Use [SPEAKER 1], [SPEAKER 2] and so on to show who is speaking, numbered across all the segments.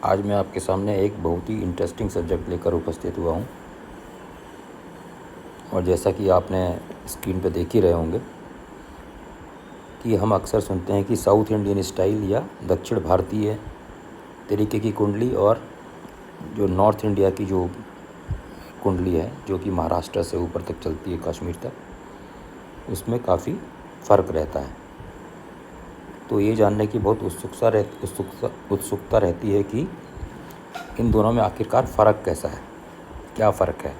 [SPEAKER 1] आज मैं आपके सामने एक बहुत ही इंटरेस्टिंग सब्जेक्ट लेकर उपस्थित हुआ हूँ। और जैसा कि आपने स्क्रीन पर देख ही रहे होंगे कि हम अक्सर सुनते हैं कि साउथ इंडियन स्टाइल या दक्षिण भारतीय तरीके की कुंडली और जो नॉर्थ इंडिया की जो कुंडली है, जो कि महाराष्ट्र से ऊपर तक चलती है कश्मीर तक, उसमें काफ़ी फ़र्क रहता है। तो ये जानने की बहुत उत्सुकता रहती है कि इन दोनों में आखिरकार फ़र्क कैसा है, क्या फ़र्क है।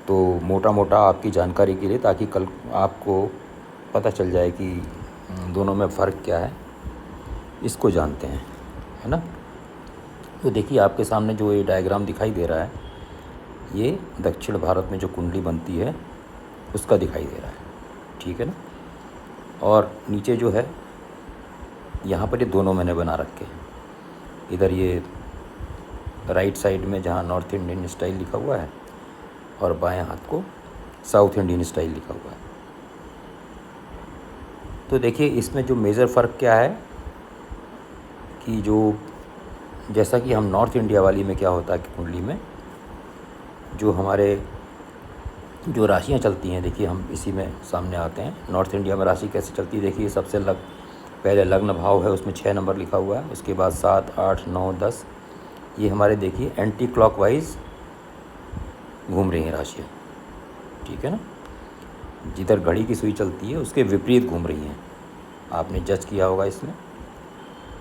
[SPEAKER 1] तो मोटा मोटा आपकी जानकारी के लिए, ताकि कल आपको पता चल जाए कि दोनों में फ़र्क क्या है, इसको जानते हैं, है ना। तो देखिए, आपके सामने जो ये डायग्राम दिखाई दे रहा है, ये दक्षिण भारत में जो कुंडली बनती है उसका दिखाई दे रहा है, ठीक है ना। और नीचे जो है, यहाँ पर ये दोनों मैंने बना रखे हैं। इधर ये राइट साइड में जहाँ नॉर्थ इंडियन स्टाइल लिखा हुआ है, और बाएं हाथ को साउथ इंडियन स्टाइल लिखा हुआ है। तो देखिए, इसमें जो मेजर फ़र्क क्या है कि जैसा कि हम नॉर्थ इंडिया वाली में क्या होता है कि कुंडली में जो हमारे जो राशियाँ चलती हैं, देखिए हम इसी में सामने आते हैं। नॉर्थ इंडिया में राशि कैसे चलती है, देखिए सबसे पहले लग्न भाव है, उसमें 6 नंबर लिखा हुआ है। उसके बाद 7, 8, 9, 10, ये हमारे देखिए एंटी क्लॉकवाइज घूम रही हैं राशियाँ, ठीक है ना। जिधर घड़ी की सुई चलती है उसके विपरीत घूम रही हैं, आपने जज किया होगा इसमें,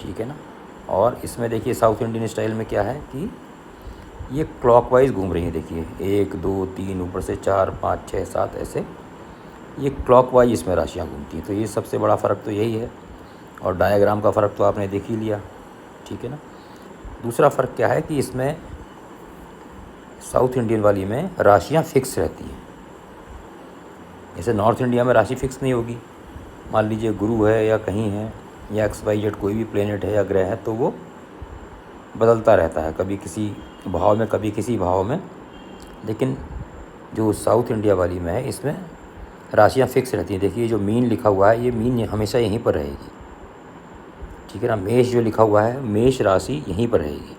[SPEAKER 1] ठीक है ना। और इसमें देखिए साउथ इंडियन स्टाइल में क्या है कि ये क्लॉकवाइज घूम रही हैं। देखिए 1, 2, 3, ऊपर से 4, 5, 6, 7, ऐसे ये क्लॉकवाइज इसमें राशियाँ घूमती हैं। तो ये सबसे बड़ा फ़र्क तो यही है। और डायग्राम का फ़र्क तो आपने देख ही लिया, ठीक है ना। दूसरा फ़र्क क्या है कि इसमें साउथ इंडियन वाली में राशियाँ फिक्स रहती हैं। जैसे नॉर्थ इंडिया में राशि फिक्स नहीं होगी। मान लीजिए गुरु है या कहीं है, या XYZ कोई भी प्लेनेट है या ग्रह है, तो वो बदलता रहता है, कभी किसी भाव में, कभी किसी भाव में। लेकिन जो साउथ इंडिया वाली में है, इसमें राशियाँ फिक्स रहती हैं। देखिए जो मीन लिखा हुआ है, ये मीन हमेशा यहीं पर रहेगी, ठीक है ना। मेष जो लिखा हुआ है, मेष राशि यहीं पर रहेगी।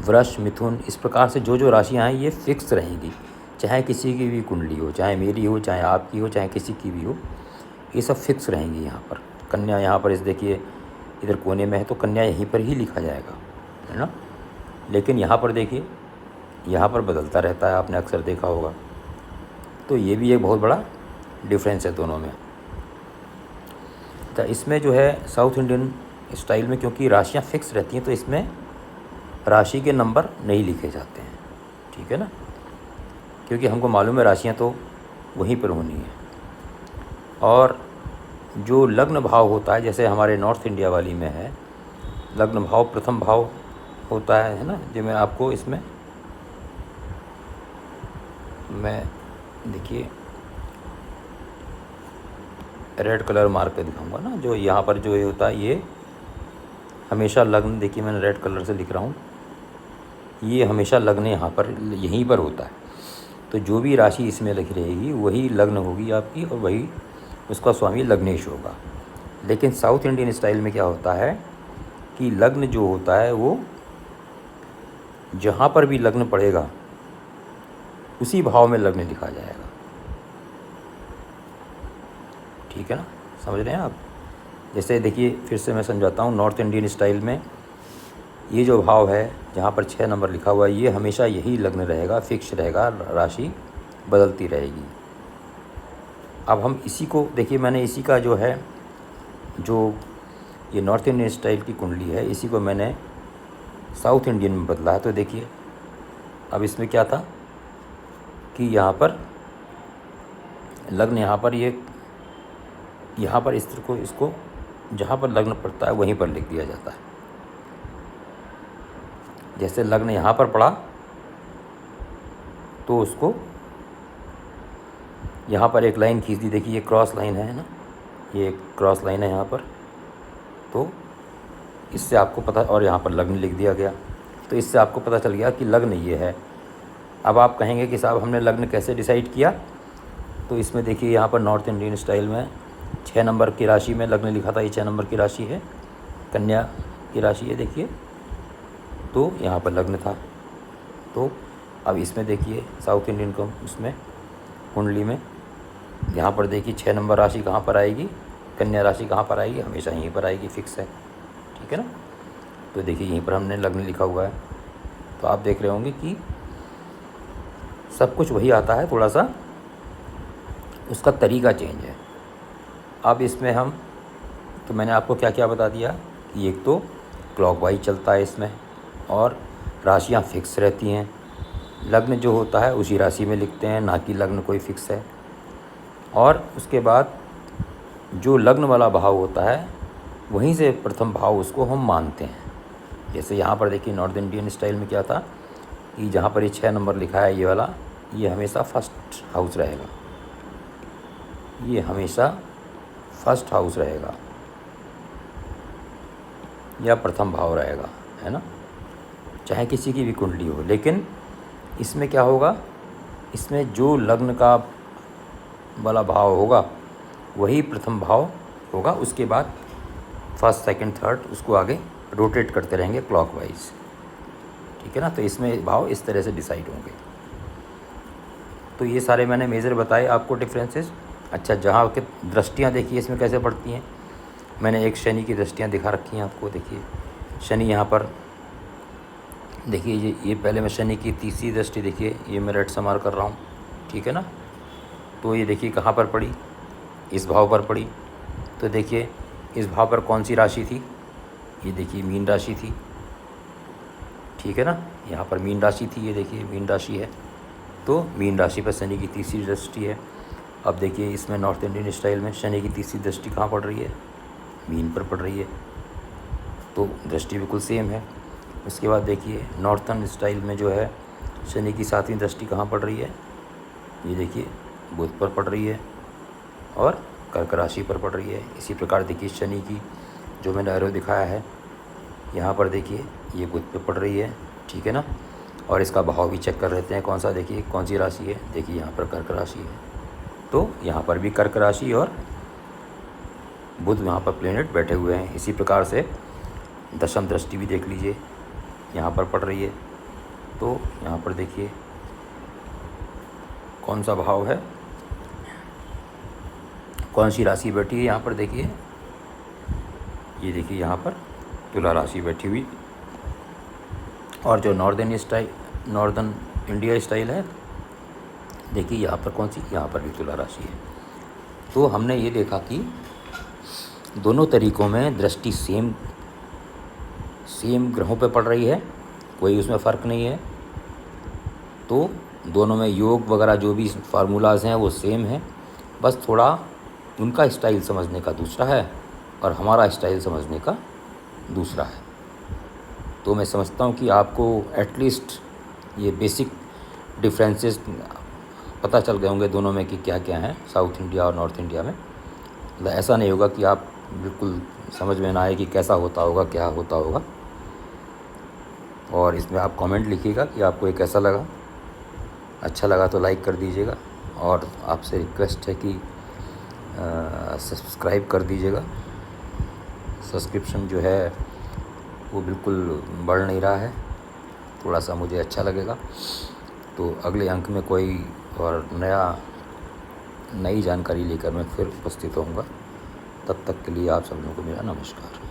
[SPEAKER 1] वृष, मिथुन, इस प्रकार से जो राशियाँ हैं ये फिक्स रहेंगी, चाहे किसी की भी कुंडली हो, चाहे मेरी हो, चाहे आपकी हो, चाहे किसी की भी हो, ये सब फिक्स रहेंगी यहाँ पर। कन्या यहाँ पर इस देखिए इधर कोने में है, तो कन्या यहीं पर ही लिखा जाएगा, है ना। लेकिन यहाँ पर देखिए, यहाँ पर बदलता रहता है, आपने अक्सर देखा होगा। तो ये भी एक बहुत बड़ा डिफरेंस है दोनों में। तो इसमें जो है साउथ इंडियन स्टाइल में, क्योंकि राशियाँ फिक्स रहती हैं, तो इसमें राशि के नंबर नहीं लिखे जाते हैं, ठीक है ना। क्योंकि हमको मालूम है राशियाँ तो वहीं पर होनी है। और जो लग्न भाव होता है, जैसे हमारे नॉर्थ इंडिया वाली में है, लग्न भाव प्रथम भाव होता है ना। जो मैं आपको इसमें देखिए रेड कलर मार्क पे दिखाऊंगा ना। जो यहाँ पर जो ये होता है, ये हमेशा लग्न, देखिए मैंने रेड कलर से लिख रहा हूँ, ये हमेशा लग्न यहाँ पर यहीं पर होता है। तो जो भी राशि इसमें लिखी रहेगी वही लग्न होगी आपकी, और वही उसका स्वामी लग्नेश होगा। लेकिन साउथ इंडियन स्टाइल में क्या होता है कि लग्न जो होता है वो जहाँ पर भी लग्न पड़ेगा उसी भाव में लग्न लिखा जाएगा, ठीक है ना। समझ रहे हैं आप। जैसे देखिए फिर से मैं समझाता हूँ। नॉर्थ इंडियन स्टाइल में ये जो भाव है जहाँ पर 6 नंबर लिखा हुआ है, ये हमेशा यही लग्न रहेगा, फिक्स रहेगा, राशि बदलती रहेगी। अब हम इसी को देखिए, मैंने इसी का जो है, जो ये नॉर्थ इंडियन स्टाइल की कुंडली है, इसी को मैंने साउथ इंडियन में बदला है। तो देखिए अब इसमें क्या था कि यहाँ पर लग्न, यहाँ पर ये, यहाँ पर इस तरह को, इसको जहाँ पर लग्न पड़ता है वहीं पर लिख दिया जाता है। जैसे लग्न यहाँ पर पड़ा तो उसको यहाँ पर एक लाइन खींच दी। देखिए ये क्रॉस लाइन है ना, ये क्रॉस लाइन है यहाँ पर, तो इससे आपको पता, और यहाँ पर लग्न लिख दिया गया, तो इससे आपको पता चल गया कि लग्न ये है। अब आप कहेंगे कि साहब हमने लग्न कैसे डिसाइड किया, तो इसमें देखिए यहाँ पर नॉर्थ इंडियन स्टाइल में 6 नंबर की राशि में लग्न लिखा था, ये 6 नंबर की राशि है। कन्या की राशि है देखिए, तो यहाँ पर लग्न था। तो अब इसमें देखिए साउथ इंडियन को इसमें कुंडली में यहाँ पर देखिए 6 नंबर राशि कहाँ पर आएगी, कन्या राशि कहाँ पर आएगी, हमेशा यहीं पर आएगी, फिक्स है, ठीक है ना। तो देखिए यहीं पर हमने लग्न लिखा हुआ है। तो आप देख रहे होंगे कि सब कुछ वही आता है, थोड़ा सा उसका तरीका चेंज है। अब इसमें हम, तो मैंने आपको क्या क्या बता दिया कि एक तो क्लॉकवाइज चलता है इसमें, और राशियाँ फिक्स रहती हैं। लग्न जो होता है उसी राशि में लिखते हैं, ना कि लग्न कोई फिक्स है। और उसके बाद जो लग्न वाला भाव होता है वहीं से प्रथम भाव उसको हम मानते हैं। जैसे यहाँ पर देखिए नॉर्थ इंडियन स्टाइल में क्या था कि जहाँ पर ये 6 नंबर लिखा है ये वाला, ये हमेशा फर्स्ट हाउस रहेगा, ये हमेशा फर्स्ट हाउस रहेगा या प्रथम भाव रहेगा, है ना, चाहे किसी की भी कुंडली हो। लेकिन इसमें क्या होगा, इसमें जो लग्न का वाला भाव होगा वही प्रथम भाव होगा, उसके बाद फर्स्ट सेकंड थर्ड उसको आगे रोटेट करते रहेंगे क्लॉकवाइज, ठीक है ना। तो इसमें भाव इस तरह से डिसाइड होंगे। तो ये सारे मैंने मेजर बताए आपको डिफरेंसेस। अच्छा, जहाँ के दृष्टियाँ देखिए इसमें कैसे पड़ती हैं, मैंने एक शनि की दृष्टियाँ दिखा रखी हैं आपको। देखिए शनि यहाँ पर देखिए, ये पहले मैं शनि की तीसरी दृष्टि, देखिए ये मैं रेड समार कर रहा हूँ, ठीक है ना। तो ये देखिए कहाँ पर पड़ी, इस भाव पर पड़ी। तो देखिए इस भाव पर कौन सी राशि थी, ये देखिए मीन राशि थी, ठीक है ना। यहाँ पर मीन राशि थी, ये देखिए मीन राशि है। तो मीन राशि पर शनि की तीसरी दृष्टि है। अब देखिए इसमें नॉर्थ इंडियन स्टाइल में शनि की तीसरी दृष्टि कहाँ पड़ रही है, मीन पर पड़ रही है, तो दृष्टि बिल्कुल सेम है। उसके बाद देखिए नॉर्थर्न स्टाइल में जो है शनि की 7वीं दृष्टि कहाँ पड़ रही है, ये देखिए बुध पर पड़ रही है और कर्क राशि पर पड़ रही है। इसी प्रकार देखिए शनि की जो मैंने एरो दिखाया है यहाँ पर देखिए ये बुध पे पड़ रही है, ठीक है ना। और इसका भाव भी चेक कर लेते हैं कौन सा, देखिए कौन सी राशि है, देखिए यहाँ पर कर्क राशि है। तो यहाँ पर भी कर्क राशि और बुध यहाँ पर प्लेनेट बैठे हुए हैं। इसी प्रकार से दशम दृष्टि भी देख लीजिए यहाँ पर पड़ रही है। तो यहाँ पर देखिए कौन सा भाव है, कौन सी राशि बैठी है यहाँ पर, देखिए ये देखिए यहाँ पर तुला राशि बैठी हुई। और जो नॉर्दर्न इंडिया स्टाइल है, देखिए यहाँ पर कौन सी, यहाँ पर भी तुला राशि है। तो हमने ये देखा कि दोनों तरीक़ों में दृष्टि सेम ग्रहों पे पड़ रही है, कोई उसमें फ़र्क नहीं है। तो दोनों में योग वगैरह जो भी फार्मूलाज हैं वो सेम हैं, बस थोड़ा उनका स्टाइल समझने का दूसरा है और हमारा स्टाइल समझने का दूसरा है। तो मैं समझता हूँ कि आपको एटलीस्ट ये बेसिक डिफरेंसेस पता चल गए होंगे दोनों में कि क्या क्या हैं साउथ इंडिया और नॉर्थ इंडिया में। मतलब ऐसा नहीं होगा कि आप बिल्कुल समझ में ना आए कि कैसा होता होगा, क्या होता होगा। और इसमें आप कमेंट लिखिएगा कि आपको ये कैसा लगा। अच्छा लगा तो लाइक कर दीजिएगा, और आपसे रिक्वेस्ट है कि सब्सक्राइब कर दीजिएगा। सब्सक्रिप्शन जो है वो बिल्कुल बढ़ नहीं रहा है, थोड़ा सा मुझे अच्छा लगेगा। तो अगले अंक में कोई और नई जानकारी लेकर मैं फिर उपस्थित होऊंगा। तब तक के लिए आप सब लोगों को मेरा नमस्कार।